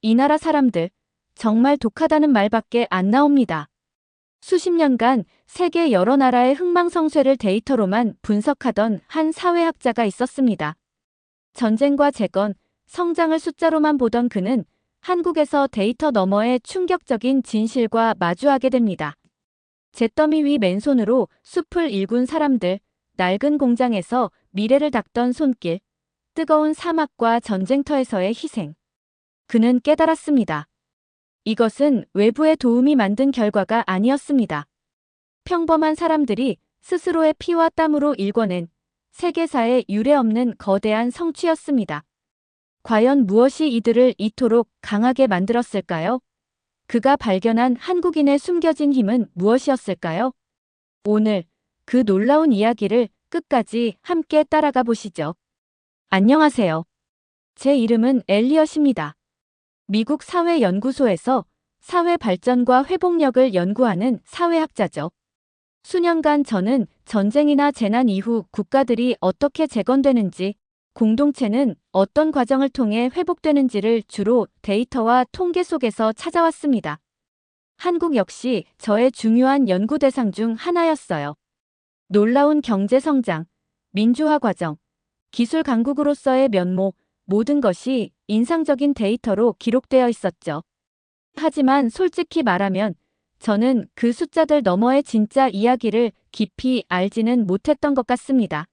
이 나라 사람들 정말 독하다는 말밖에 안 나옵니다. 수십 년간 세계 여러 나라의 흥망성쇠를 데이터로만 분석하던 한 사회학자가 있었습니다. 전쟁과 재건, 성장을 숫자로만 보던 그는 한국에서 데이터 너머의 충격적인 진실과 마주하게 됩니다. 잿더미 위 맨손으로 숲을 일군 사람들, 낡은 공장에서 미래를 닦던 손길, 뜨거운 사막과 전쟁터에서의 희생. 그는 깨달았습니다. 이것은 외부의 도움이 만든 결과가 아니었습니다. 평범한 사람들이 스스로의 피와 땀으로 일궈낸 세계사의 유례없는 거대한 성취였습니다. 과연 무엇이 이들을 이토록 강하게 만들었을까요? 그가 발견한 한국인의 숨겨진 힘은 무엇이었을까요? 오늘 그 놀라운 이야기를 끝까지 함께 따라가 보시죠. 안녕하세요. 제 이름은 엘리엇입니다. 미국 사회연구소에서 사회 발전과 회복력을 연구하는 사회학자죠. 수년간 저는 전쟁이나 재난 이후 국가들이 어떻게 재건되는지, 공동체는 어떤 과정을 통해 회복되는지를 주로 데이터와 통계 속에서 찾아왔습니다. 한국 역시 저의 중요한 연구 대상 중 하나였어요. 놀라운 경제 성장, 민주화 과정, 기술 강국으로서의 면모, 모든 것이 인상적인 데이터로 기록되어 있었죠. 하지만 솔직히 말하면 저는 그 숫자들 너머의 진짜 이야기를 깊이 알지는 못했던 것 같습니다.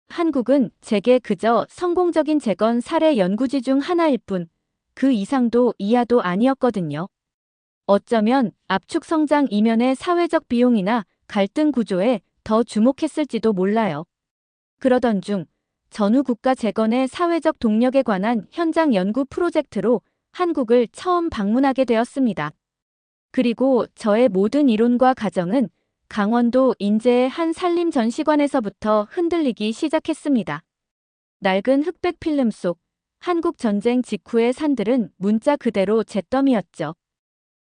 한국은 제게 그저 성공적인 재건 사례 연구지 중 하나일 뿐, 그 이상도 이하도 아니었거든요. 어쩌면 압축 성장 이면의 사회적 비용이나 갈등 구조에 더 주목했을지도 몰라요. 그러던 중 전후 국가 재건의 사회적 동력에 관한 현장 연구 프로젝트로 한국을 처음 방문하게 되었습니다. 그리고 저의 모든 이론과 가정은 강원도 인제의 한 산림전시관에서부터 흔들리기 시작했습니다. 낡은 흑백 필름 속 한국 전쟁 직후의 산들은 문자 그대로 잿더미였죠.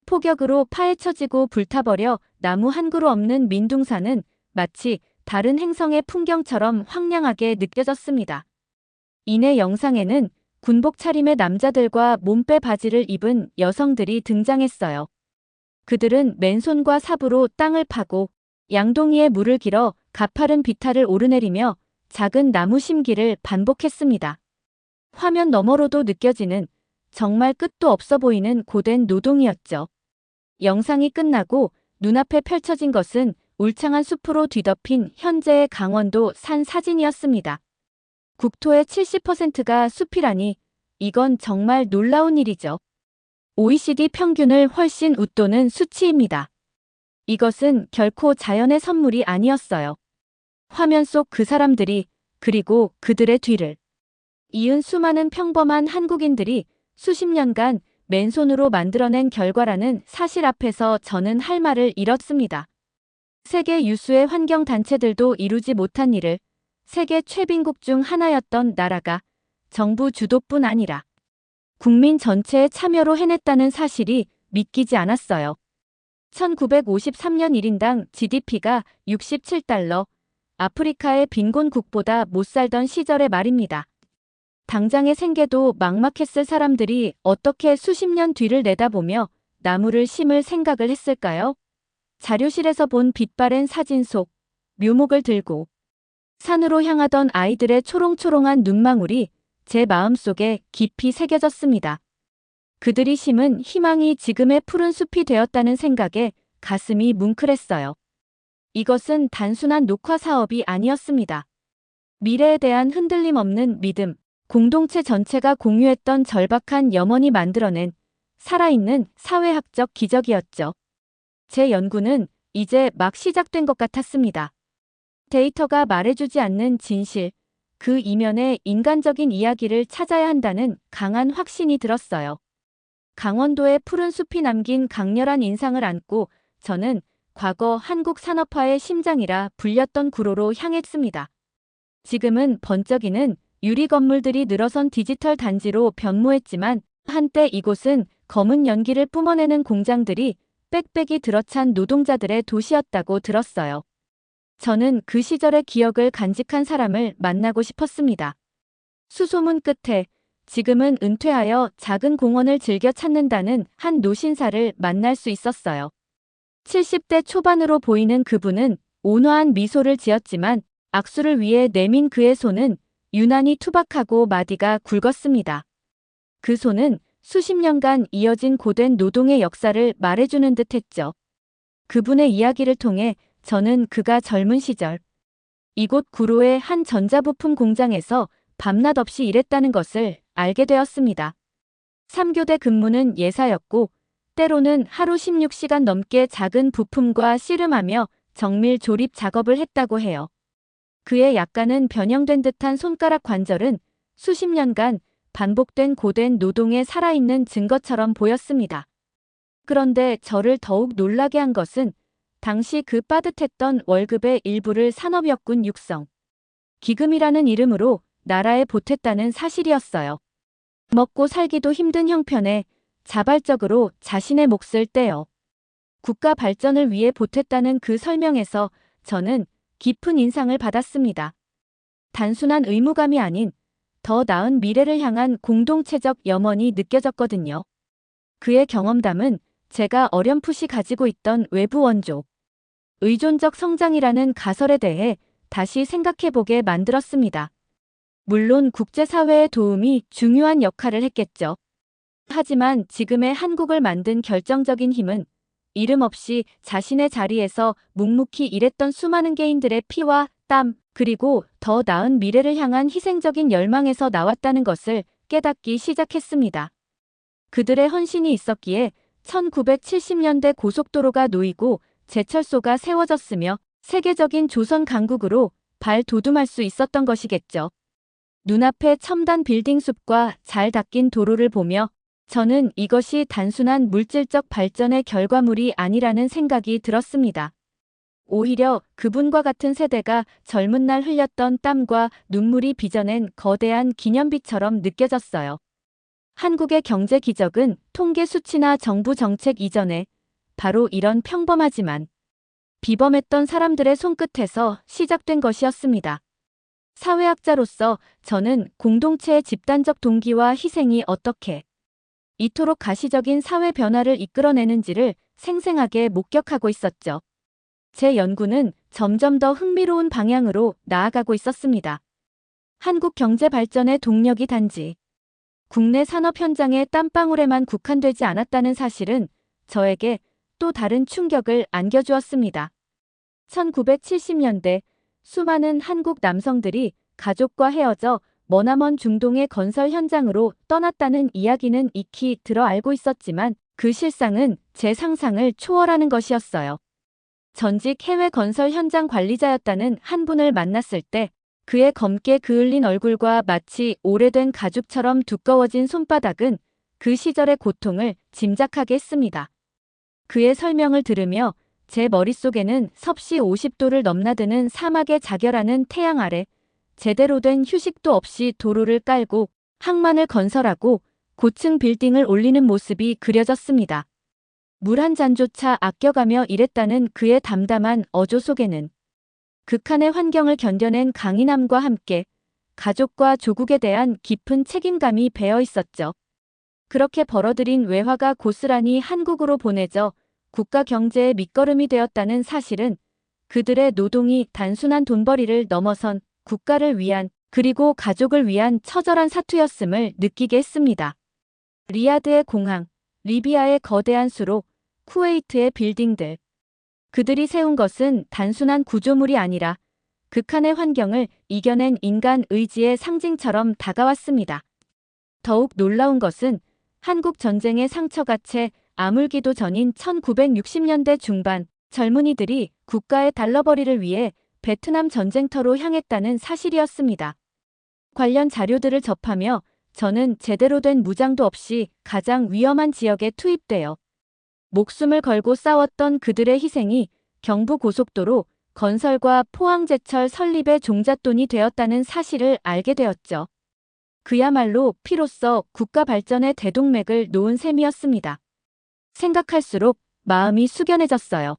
폭격으로 파헤쳐지고 불타버려 나무 한 그루 없는 민둥산은 마치 다른 행성의 풍경처럼 황량하게 느껴졌습니다. 이내 영상에는 군복 차림의 남자들과 몸빼 바지를 입은 여성들이 등장했어요. 그들은 맨손과 삽으로 땅을 파고 양동이에 물을 길어 가파른 비탈을 오르내리며 작은 나무 심기를 반복했습니다. 화면 너머로도 느껴지는 정말 끝도 없어 보이는 고된 노동이었죠. 영상이 끝나고 눈앞에 펼쳐진 것은 울창한 숲으로 뒤덮인 현재의 강원도 산 사진이었습니다. 국토의 70%가 숲이라니 이건 정말 놀라운 일이죠. OECD 평균을 훨씬 웃도는 수치입니다. 이것은 결코 자연의 선물이 아니었어요. 화면 속 그 사람들이, 그리고 그들의 뒤를 이은 수많은 평범한 한국인들이 수십 년간 맨손으로 만들어낸 결과라는 사실 앞에서 저는 할 말을 잃었습니다. 세계 유수의 환경단체들도 이루지 못한 일을 세계 최빈국 중 하나였던 나라가 정부 주도뿐 아니라 국민 전체의 참여로 해냈다는 사실이 믿기지 않았어요. 1953년 1인당 GDP가 67달러, 아프리카의 빈곤국보다 못 살던 시절의 말입니다. 당장의 생계도 막막했을 사람들이 어떻게 수십 년 뒤를 내다보며 나무를 심을 생각을 했을까요? 자료실에서 본 빛바랜 사진 속 묘목을 들고 산으로 향하던 아이들의 초롱초롱한 눈망울이 제 마음속에 깊이 새겨졌습니다. 그들이 심은 희망이 지금의 푸른 숲이 되었다는 생각에 가슴이 뭉클했어요. 이것은 단순한 녹화 사업이 아니었습니다. 미래에 대한 흔들림 없는 믿음, 공동체 전체가 공유했던 절박한 염원이 만들어낸 살아있는 사회학적 기적이었죠. 제 연구는 이제 막 시작된 것 같았습니다. 데이터가 말해주지 않는 진실, 그 이면의 인간적인 이야기를 찾아야 한다는 강한 확신이 들었어요. 강원도의 푸른 숲이 남긴 강렬한 인상을 안고 저는 과거 한국 산업화의 심장이라 불렸던 구로로 향했습니다. 지금은 번쩍이는 유리 건물들이 늘어선 디지털 단지로 변모했지만 한때 이곳은 검은 연기를 뿜어내는 공장들이 빽빽이 들어찬 노동자들의 도시였다고 들었어요. 저는 그 시절의 기억을 간직한 사람을 만나고 싶었습니다. 수소문 끝에 지금은 은퇴하여 작은 공원을 즐겨 찾는다는 한 노신사를 만날 수 있었어요. 70대 초반으로 보이는 그분은 온화한 미소를 지었지만 악수를 위해 내민 그의 손은 유난히 투박하고 마디가 굵었습니다. 그 손은 수십 년간 이어진 고된 노동의 역사를 말해주는 듯했죠. 그분의 이야기를 통해 저는 그가 젊은 시절 이곳 구로의 한 전자부품 공장에서 밤낮 없이 일했다는 것을 알게 되었습니다. 3교대 근무는 예사였고 때로는 하루 16시간 넘게 작은 부품과 씨름하며 정밀 조립 작업을 했다고 해요. 그의 약간은 변형된 듯한 손가락 관절은 수십 년간 반복된 고된 노동에 살아있는 증거처럼 보였습니다. 그런데 저를 더욱 놀라게 한 것은 당시 그 빠듯했던 월급의 일부를 산업역군 육성, 기금이라는 이름으로 나라에 보탰다는 사실이었어요. 먹고 살기도 힘든 형편에 자발적으로 자신의 몫을 떼어 국가 발전을 위해 보탰다는 그 설명에서 저는 깊은 인상을 받았습니다. 단순한 의무감이 아닌 더 나은 미래를 향한 공동체적 염원이 느껴졌거든요. 그의 경험담은 제가 어렴풋이 가지고 있던 외부 원조, 의존적 성장이라는 가설에 대해 다시 생각해보게 만들었습니다. 물론 국제사회의 도움이 중요한 역할을 했겠죠. 하지만 지금의 한국을 만든 결정적인 힘은 이름 없이 자신의 자리에서 묵묵히 일했던 수많은 개인들의 피와 땀, 그리고 더 나은 미래를 향한 희생적인 열망에서 나왔다는 것을 깨닫기 시작했습니다. 그들의 헌신이 있었기에 1970년대 고속도로가 놓이고 제철소가 세워졌으며 세계적인 조선 강국으로 발돋움할 수 있었던 것이겠죠. 눈앞의 첨단 빌딩 숲과 잘 닦인 도로를 보며 저는 이것이 단순한 물질적 발전의 결과물이 아니라는 생각이 들었습니다. 오히려 그분과 같은 세대가 젊은 날 흘렸던 땀과 눈물이 빚어낸 거대한 기념비처럼 느껴졌어요. 한국의 경제 기적은 통계 수치나 정부 정책 이전에 바로 이런 평범하지만 비범했던 사람들의 손끝에서 시작된 것이었습니다. 사회학자로서 저는 공동체의 집단적 동기와 희생이 어떻게 이토록 가시적인 사회 변화를 이끌어내는지를 생생하게 목격하고 있었죠. 제 연구는 점점 더 흥미로운 방향으로 나아가고 있었습니다. 한국 경제 발전의 동력이 단지 국내 산업 현장의 땀방울에만 국한되지 않았다는 사실은 저에게 또 다른 충격을 안겨주었습니다. 1970년대 수많은 한국 남성들이 가족과 헤어져 머나먼 중동의 건설 현장으로 떠났다는 이야기는 익히 들어 알고 있었지만 그 실상은 제 상상을 초월하는 것이었어요. 전직 해외 건설 현장 관리자였다는 한 분을 만났을 때 그의 검게 그을린 얼굴과 마치 오래된 가죽처럼 두꺼워진 손바닥은 그 시절의 고통을 짐작하게 했습니다. 그의 설명을 들으며 제 머릿속에는 섭씨 50도를 넘나드는 사막의 자결하는 태양 아래 제대로 된 휴식도 없이 도로를 깔고 항만을 건설하고 고층 빌딩을 올리는 모습이 그려졌습니다. 물 한 잔조차 아껴가며 일했다는 그의 담담한 어조 속에는 극한의 환경을 견뎌낸 강인함과 함께 가족과 조국에 대한 깊은 책임감이 배어 있었죠. 그렇게 벌어들인 외화가 고스란히 한국으로 보내져 국가 경제의 밑거름이 되었다는 사실은 그들의 노동이 단순한 돈벌이를 넘어선 국가를 위한 그리고 가족을 위한 처절한 사투였음을 느끼게 했습니다. 리야드의 공항, 리비아의 거대한 수로, 쿠웨이트의 빌딩들. 그들이 세운 것은 단순한 구조물이 아니라 극한의 환경을 이겨낸 인간 의지의 상징처럼 다가왔습니다. 더욱 놀라운 것은 한국 전쟁의 상처가 채 아물기도 전인 1960년대 중반 젊은이들이 국가의 달러벌이를 위해 베트남 전쟁터로 향했다는 사실이었습니다. 관련 자료들을 접하며 저는 제대로 된 무장도 없이 가장 위험한 지역에 투입되어 목숨을 걸고 싸웠던 그들의 희생이 경부고속도로 건설과 포항제철 설립의 종잣돈이 되었다는 사실을 알게 되었죠. 그야말로 피로써 국가 발전의 대동맥을 놓은 셈이었습니다. 생각할수록 마음이 숙연해졌어요.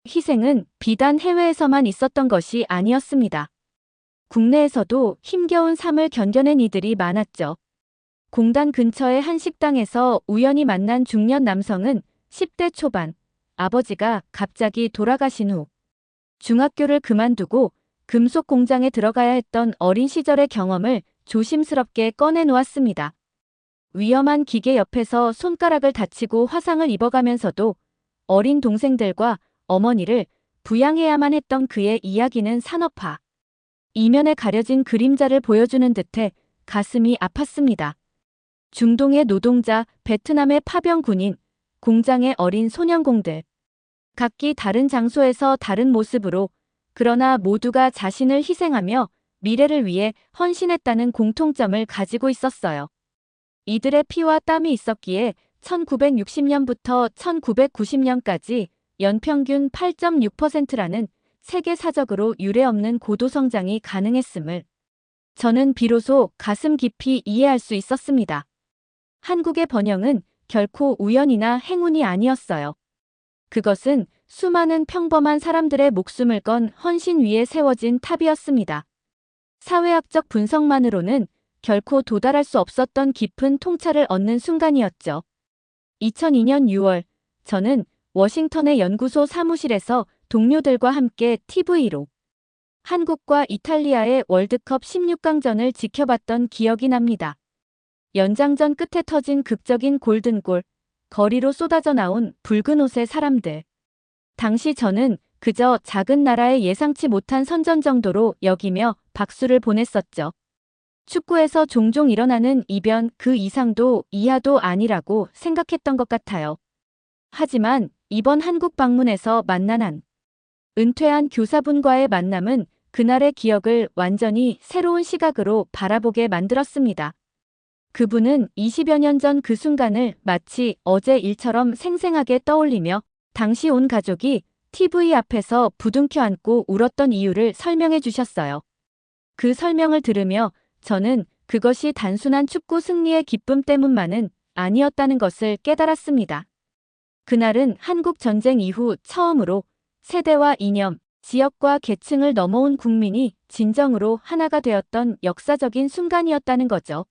희생은 비단 해외에서만 있었던 것이 아니었습니다. 국내에서도 힘겨운 삶을 견뎌낸 이들이 많았죠. 공단 근처의 한 식당에서 우연히 만난 중년 남성은 10대 초반, 아버지가 갑자기 돌아가신 후 중학교를 그만두고 금속 공장에 들어가야 했던 어린 시절의 경험을 조심스럽게 꺼내 놓았습니다. 위험한 기계 옆에서 손가락을 다치고 화상을 입어가면서도 어린 동생들과 어머니를 부양해야만 했던 그의 이야기는 산업화 이면에 가려진 그림자를 보여주는 듯해 가슴이 아팠습니다. 중동의 노동자, 베트남의 파병 군인, 공장의 어린 소년공들. 각기 다른 장소에서 다른 모습으로 그러나 모두가 자신을 희생하며 미래를 위해 헌신했다는 공통점을 가지고 있었어요. 이들의 피와 땀이 있었기에 1960년부터 1990년까지 연평균 8.6%라는 세계 사적으로 유례없는 고도 성장이 가능했음을 저는 비로소 가슴 깊이 이해할 수 있었습니다. 한국의 번영은 결코 우연이나 행운이 아니었어요. 그것은 수많은 평범한 사람들의 목숨을 건 헌신 위에 세워진 탑이었습니다. 사회학적 분석만으로는 결코 도달할 수 없었던 깊은 통찰을 얻는 순간이었죠. 2002년 6월, 저는 워싱턴의 연구소 사무실에서 동료들과 함께 TV로 한국과 이탈리아의 월드컵 16강전을 지켜봤던 기억이 납니다. 연장전 끝에 터진 극적인 골든골, 거리로 쏟아져 나온 붉은 옷의 사람들. 당시 저는 그저 작은 나라의 예상치 못한 선전 정도로 여기며 박수를 보냈었죠. 축구에서 종종 일어나는 이변 그 이상도 이하도 아니라고 생각했던 것 같아요. 하지만 이번 한국 방문에서 만난 한 은퇴한 교사분과의 만남은 그날의 기억을 완전히 새로운 시각으로 바라보게 만들었습니다. 그분은 20여 년 전 그 순간을 마치 어제 일처럼 생생하게 떠올리며 당시 온 가족이 TV 앞에서 부둥켜 안고 울었던 이유를 설명해 주셨어요. 그 설명을 들으며 저는 그것이 단순한 축구 승리의 기쁨 때문만은 아니었다는 것을 깨달았습니다. 그날은 한국 전쟁 이후 처음으로 세대와 이념, 지역과 계층을 넘어온 국민이 진정으로 하나가 되었던 역사적인 순간이었다는 거죠.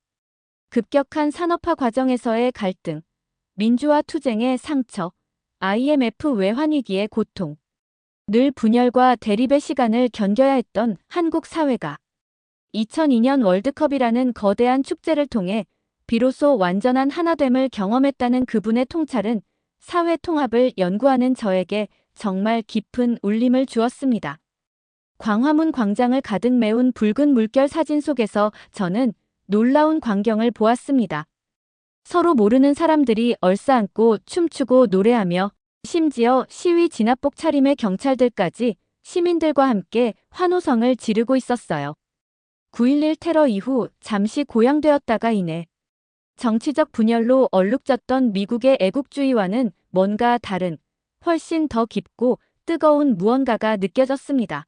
급격한 산업화 과정에서의 갈등, 민주화 투쟁의 상처, IMF 외환위기의 고통, 늘 분열과 대립의 시간을 견뎌야 했던 한국 사회가 2002년 월드컵이라는 거대한 축제를 통해 비로소 완전한 하나됨을 경험했다는 그분의 통찰은 사회 통합을 연구하는 저에게 정말 깊은 울림을 주었습니다. 광화문 광장을 가득 메운 붉은 물결 사진 속에서 저는 놀라운 광경을 보았습니다. 서로 모르는 사람들이 얼싸안고 춤추고 노래하며 심지어 시위 진압복 차림의 경찰들까지 시민들과 함께 환호성을 지르고 있었어요. 9.11 테러 이후 잠시 고양되었다가 이내 정치적 분열로 얼룩졌던 미국의 애국주의와는 뭔가 다른, 훨씬 더 깊고 뜨거운 무언가가 느껴졌습니다.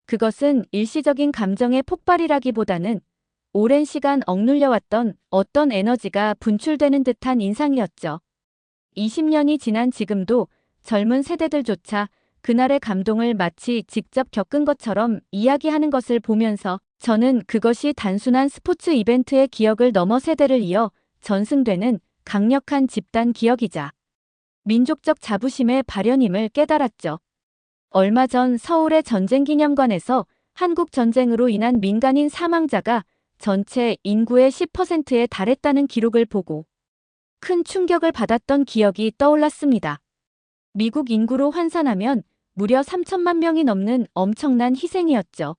그것은 일시적인 감정의 폭발이라기보다는 오랜 시간 억눌려왔던 어떤 에너지가 분출되는 듯한 인상이었죠. 20년이 지난 지금도 젊은 세대들조차 그날의 감동을 마치 직접 겪은 것처럼 이야기하는 것을 보면서 저는 그것이 단순한 스포츠 이벤트의 기억을 넘어 세대를 이어 전승되는 강력한 집단 기억이자 민족적 자부심의 발현임을 깨달았죠. 얼마 전 서울의 전쟁기념관에서 한국 전쟁으로 인한 민간인 사망자가 전체 인구의 10%에 달했다는 기록을 보고 큰 충격을 받았던 기억이 떠올랐습니다. 미국 인구로 환산하면 무려 3천만 명이 넘는 엄청난 희생이었죠.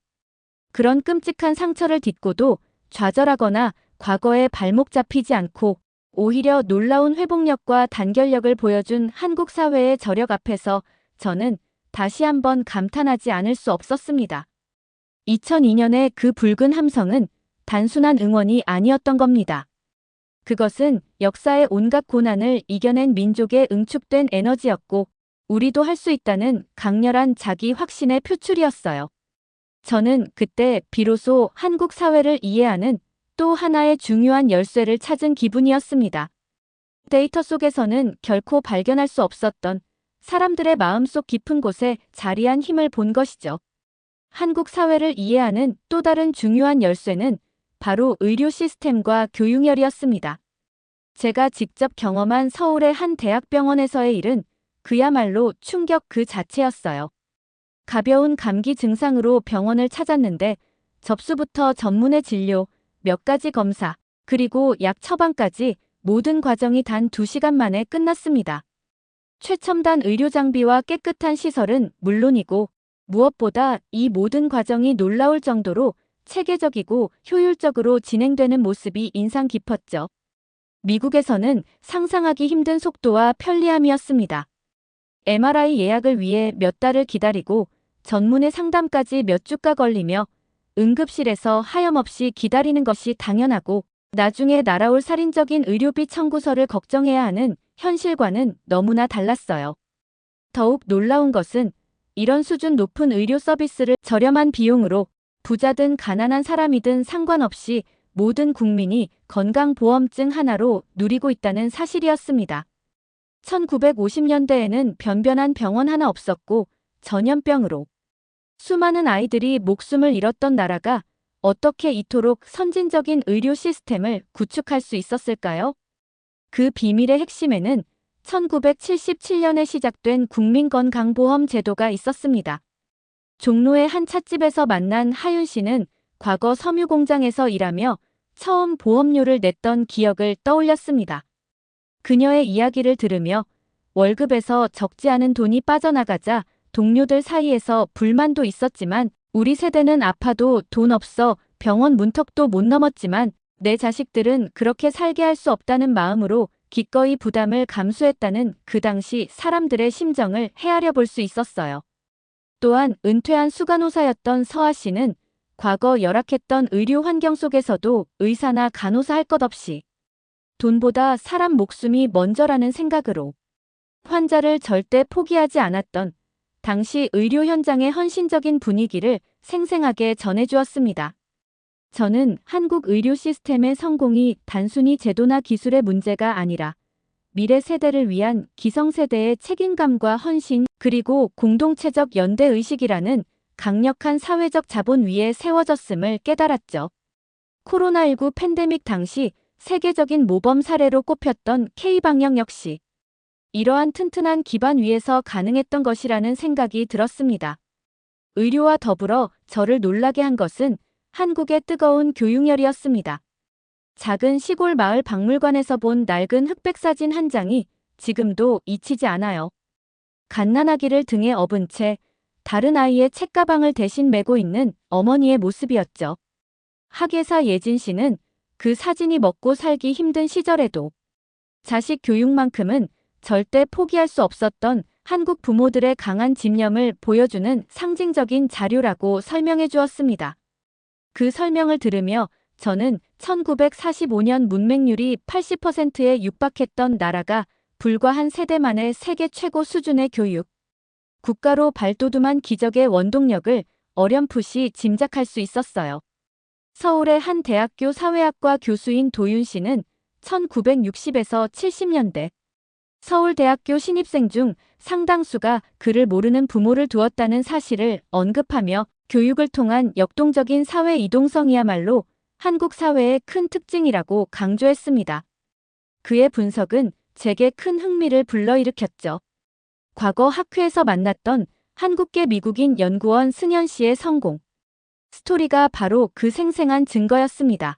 그런 끔찍한 상처를 딛고도 좌절하거나 과거에 발목 잡히지 않고 오히려 놀라운 회복력과 단결력을 보여준 한국 사회의 저력 앞에서 저는 다시 한번 감탄하지 않을 수 없었습니다. 2002년의 그 붉은 함성은 단순한 응원이 아니었던 겁니다. 그것은 역사의 온갖 고난을 이겨낸 민족의 응축된 에너지였고 우리도 할 수 있다는 강렬한 자기 확신의 표출이었어요. 저는 그때 비로소 한국 사회를 이해하는 또 하나의 중요한 열쇠를 찾은 기분이었습니다. 데이터 속에서는 결코 발견할 수 없었던 사람들의 마음속 깊은 곳에 자리한 힘을 본 것이죠. 한국 사회를 이해하는 또 다른 중요한 열쇠는 바로 의료 시스템과 교육열이었습니다. 제가 직접 경험한 서울의 한 대학병원에서의 일은 그야말로 충격 그 자체였어요. 가벼운 감기 증상으로 병원을 찾았는데 접수부터 전문의 진료, 몇 가지 검사, 그리고 약 처방까지 모든 과정이 단 2시간 만에 끝났습니다. 최첨단 의료 장비와 깨끗한 시설은 물론이고 무엇보다 이 모든 과정이 놀라울 정도로 체계적이고 효율적으로 진행되는 모습이 인상 깊었죠. 미국에서는 상상하기 힘든 속도와 편리함이었습니다. MRI 예약을 위해 몇 달을 기다리고 전문의 상담까지 몇 주가 걸리며 응급실에서 하염없이 기다리는 것이 당연하고 나중에 날아올 살인적인 의료비 청구서를 걱정해야 하는 현실과는 너무나 달랐어요. 더욱 놀라운 것은 이런 수준 높은 의료 서비스를 저렴한 비용으로 부자든 가난한 사람이든 상관없이 모든 국민이 건강보험증 하나로 누리고 있다는 사실이었습니다. 1950년대에는 변변한 병원 하나 없었고 전염병으로 수많은 아이들이 목숨을 잃었던 나라가 어떻게 이토록 선진적인 의료 시스템을 구축할 수 있었을까요? 그 비밀의 핵심에는 1977년에 시작된 국민건강보험 제도가 있었습니다. 종로의 한 찻집에서 만난 하윤 씨는 과거 섬유공장에서 일하며 처음 보험료를 냈던 기억을 떠올렸습니다. 그녀의 이야기를 들으며 월급에서 적지 않은 돈이 빠져나가자 동료들 사이에서 불만도 있었지만 우리 세대는 아파도 돈 없어 병원 문턱도 못 넘었지만 내 자식들은 그렇게 살게 할 수 없다는 마음으로 기꺼이 부담을 감수했다는 그 당시 사람들의 심정을 헤아려 볼 수 있었어요. 또한 은퇴한 수간호사였던 서아 씨는 과거 열악했던 의료 환경 속에서도 의사나 간호사 할 것 없이 돈보다 사람 목숨이 먼저라는 생각으로 환자를 절대 포기하지 않았던 당시 의료 현장의 헌신적인 분위기를 생생하게 전해주었습니다. 저는 한국 의료 시스템의 성공이 단순히 제도나 기술의 문제가 아니라 미래 세대를 위한 기성세대의 책임감과 헌신 그리고 공동체적 연대의식이라는 강력한 사회적 자본 위에 세워졌음을 깨달았죠. 코로나19 팬데믹 당시 세계적인 모범 사례로 꼽혔던 K방역 역시 이러한 튼튼한 기반 위에서 가능했던 것이라는 생각이 들었습니다. 의료와 더불어 저를 놀라게 한 것은 한국의 뜨거운 교육열이었습니다. 작은 시골 마을 박물관에서 본 낡은 흑백 사진 한 장이 지금도 잊히지 않아요. 갓난아기를 등에 업은 채 다른 아이의 책가방을 대신 메고 있는 어머니의 모습이었죠. 학예사 예진 씨는 그 사진이 먹고 살기 힘든 시절에도 자식 교육만큼은 절대 포기할 수 없었던 한국 부모들의 강한 집념을 보여주는 상징적인 자료라고 설명해 주었습니다. 그 설명을 들으며 저는 1945년 문맹률이 80%에 육박했던 나라가 불과 한 세대 만에 세계 최고 수준의 교육, 국가로 발돋움한 기적의 원동력을 어렴풋이 짐작할 수 있었어요. 서울의 한 대학교 사회학과 교수인 도윤 씨는 1960에서 70년대 서울대학교 신입생 중 상당수가 그를 모르는 부모를 두었다는 사실을 언급하며 교육을 통한 역동적인 사회 이동성이야말로 한국 사회의 큰 특징이라고 강조했습니다. 그의 분석은 제게 큰 흥미를 불러일으켰죠. 과거 학회에서 만났던 한국계 미국인 연구원 승현 씨의 성공 스토리가 바로 그 생생한 증거였습니다.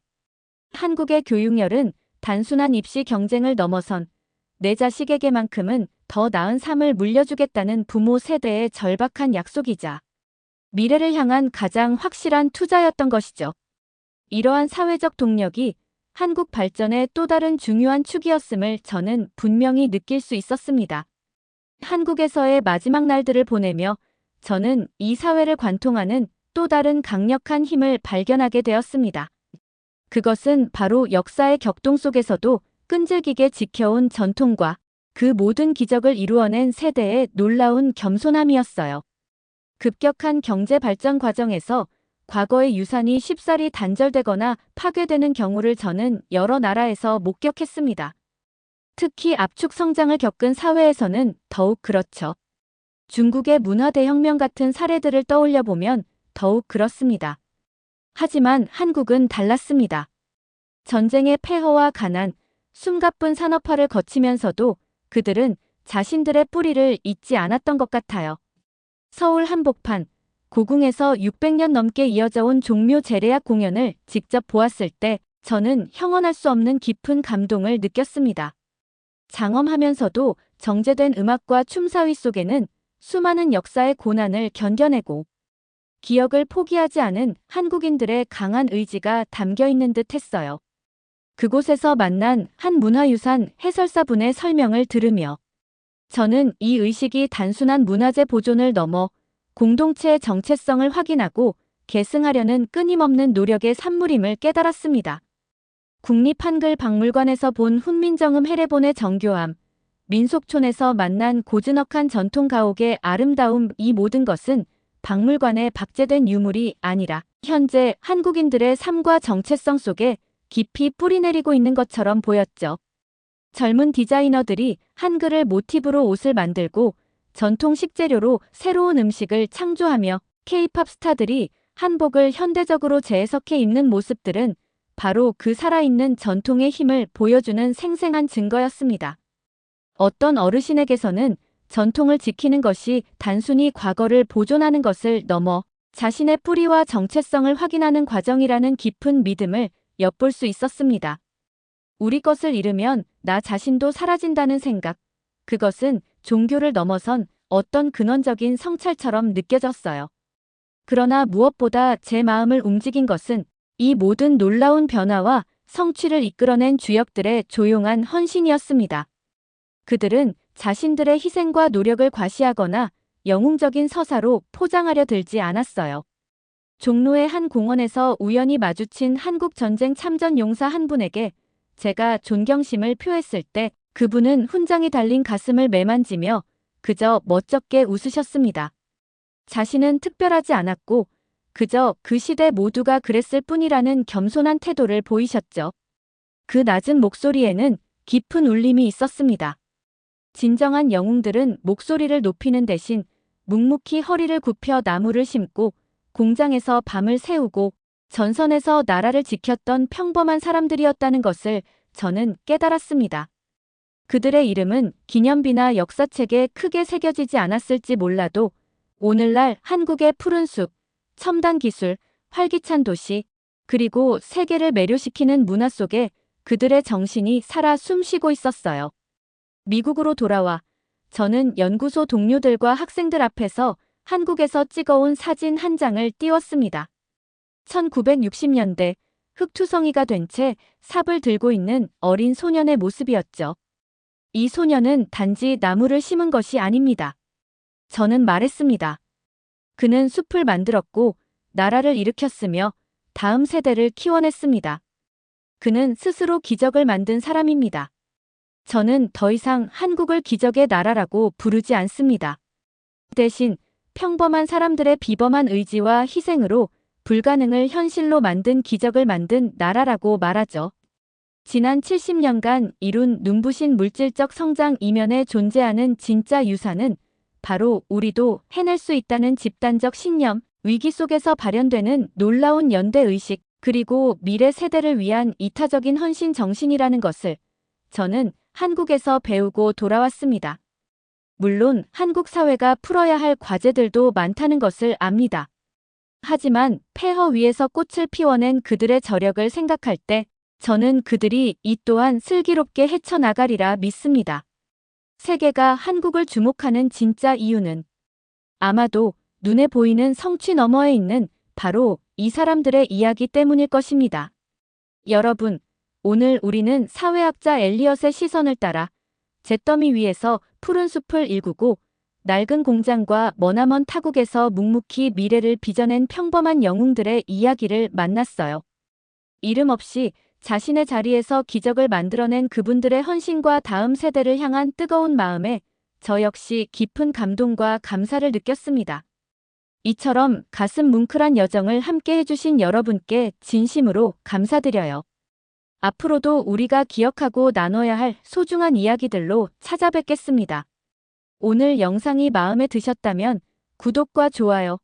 한국의 교육열은 단순한 입시 경쟁을 넘어선 내 자식에게만큼은 더 나은 삶을 물려주겠다는 부모 세대의 절박한 약속이자 미래를 향한 가장 확실한 투자였던 것이죠. 이러한 사회적 동력이 한국 발전의 또 다른 중요한 축이었음을 저는 분명히 느낄 수 있었습니다. 한국에서의 마지막 날들을 보내며 저는 이 사회를 관통하는 또 다른 강력한 힘을 발견하게 되었습니다. 그것은 바로 역사의 격동 속에서도 끈질기게 지켜온 전통과 그 모든 기적을 이루어낸 세대의 놀라운 겸손함이었어요. 급격한 경제 발전 과정에서 과거의 유산이 쉽사리 단절되거나 파괴되는 경우를 저는 여러 나라에서 목격했습니다. 특히 압축 성장을 겪은 사회에서는 더욱 그렇죠. 중국의 문화 대혁명 같은 사례들을 떠올려 보면 더욱 그렇습니다. 하지만 한국은 달랐습니다. 전쟁의 폐허와 가난, 숨가쁜 산업화를 거치면서도 그들은 자신들의 뿌리를 잊지 않았던 것 같아요. 서울 한복판, 고궁에서 600년 넘게 이어져 온 종묘 재래악 공연을 직접 보았을 때 저는 형언할 수 없는 깊은 감동을 느꼈습니다. 장엄하면서도 정제된 음악과 춤사위 속에는 수많은 역사의 고난을 견뎌내고 기억을 포기하지 않은 한국인들의 강한 의지가 담겨 있는 듯 했어요. 그곳에서 만난 한 문화유산 해설사분의 설명을 들으며 저는 이 의식이 단순한 문화재 보존을 넘어 공동체의 정체성을 확인하고 계승하려는 끊임없는 노력의 산물임을 깨달았습니다. 국립한글박물관에서 본 훈민정음 해례본의 정교함, 민속촌에서 만난 고즈넉한 전통 가옥의 아름다움, 이 모든 것은 박물관에 박제된 유물이 아니라 현재 한국인들의 삶과 정체성 속에 깊이 뿌리내리고 있는 것처럼 보였죠. 젊은 디자이너들이 한글을 모티브로 옷을 만들고 전통 식재료로 새로운 음식을 창조하며 K-팝 스타들이 한복을 현대적으로 재해석해 입는 모습들은 바로 그 살아있는 전통의 힘을 보여주는 생생한 증거였습니다. 어떤 어르신에게서는 전통을 지키는 것이 단순히 과거를 보존하는 것을 넘어 자신의 뿌리와 정체성을 확인하는 과정이라는 깊은 믿음을 엿볼 수 있었습니다. 우리 것을 잃으면 나 자신도 사라진다는 생각, 그것은 종교를 넘어선 어떤 근원적인 성찰처럼 느껴졌어요. 그러나 무엇보다 제 마음을 움직인 것은 이 모든 놀라운 변화와 성취를 이끌어낸 주역들의 조용한 헌신이었습니다. 그들은 자신들의 희생과 노력을 과시하거나 영웅적인 서사로 포장하려 들지 않았어요. 종로의 한 공원에서 우연히 마주친 한국전쟁 참전 용사 한 분에게 제가 존경심을 표했을 때 그분은 훈장이 달린 가슴을 매만지며 그저 멋쩍게 웃으셨습니다. 자신은 특별하지 않았고 그저 그 시대 모두가 그랬을 뿐이라는 겸손한 태도를 보이셨죠. 그 낮은 목소리에는 깊은 울림이 있었습니다. 진정한 영웅들은 목소리를 높이는 대신 묵묵히 허리를 굽혀 나무를 심고 공장에서 밤을 새우고 전선에서 나라를 지켰던 평범한 사람들이었다는 것을 저는 깨달았습니다. 그들의 이름은 기념비나 역사책에 크게 새겨지지 않았을지 몰라도 오늘날 한국의 푸른 숲, 첨단 기술, 활기찬 도시, 그리고 세계를 매료시키는 문화 속에 그들의 정신이 살아 숨쉬고 있었어요. 미국으로 돌아와 저는 연구소 동료들과 학생들 앞에서 한국에서 찍어온 사진 한 장을 띄웠습니다. 1960년대 흑투성이가 된 채 삽을 들고 있는 어린 소년의 모습이었죠. 이 소년은 단지 나무를 심은 것이 아닙니다. 저는 말했습니다. 그는 숲을 만들었고 나라를 일으켰으며 다음 세대를 키워냈습니다. 그는 스스로 기적을 만든 사람입니다. 저는 더 이상 한국을 기적의 나라라고 부르지 않습니다. 대신 평범한 사람들의 비범한 의지와 희생으로 불가능을 현실로 만든 기적을 만든 나라라고 말하죠. 지난 70년간 이룬 눈부신 물질적 성장 이면에 존재하는 진짜 유산은 바로 우리도 해낼 수 있다는 집단적 신념, 위기 속에서 발현되는 놀라운 연대의식, 그리고 미래 세대를 위한 이타적인 헌신 정신이라는 것을 저는 한국에서 배우고 돌아왔습니다. 물론 한국 사회가 풀어야 할 과제들도 많다는 것을 압니다. 하지만 폐허 위에서 꽃을 피워낸 그들의 저력을 생각할 때 저는 그들이 이 또한 슬기롭게 헤쳐나가리라 믿습니다. 세계가 한국을 주목하는 진짜 이유는 아마도 눈에 보이는 성취 너머에 있는 바로 이 사람들의 이야기 때문일 것입니다. 여러분, 오늘 우리는 사회학자 엘리엇의 시선을 따라 잿더미 위에서 푸른 숲을 일구고 낡은 공장과 머나먼 타국에서 묵묵히 미래를 빚어낸 평범한 영웅들의 이야기를 만났어요. 이름 없이 자신의 자리에서 기적을 만들어낸 그분들의 헌신과 다음 세대를 향한 뜨거운 마음에 저 역시 깊은 감동과 감사를 느꼈습니다. 이처럼 가슴 뭉클한 여정을 함께 해주신 여러분께 진심으로 감사드려요. 앞으로도 우리가 기억하고 나눠야 할 소중한 이야기들로 찾아뵙겠습니다. 오늘 영상이 마음에 드셨다면 구독과 좋아요,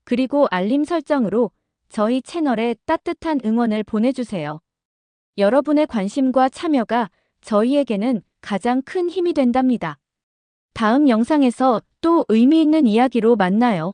그리고 알림 설정으로 저희 채널에 따뜻한 응원을 보내주세요. 여러분의 관심과 참여가 저희에게는 가장 큰 힘이 된답니다. 다음 영상에서 또 의미 있는 이야기로 만나요.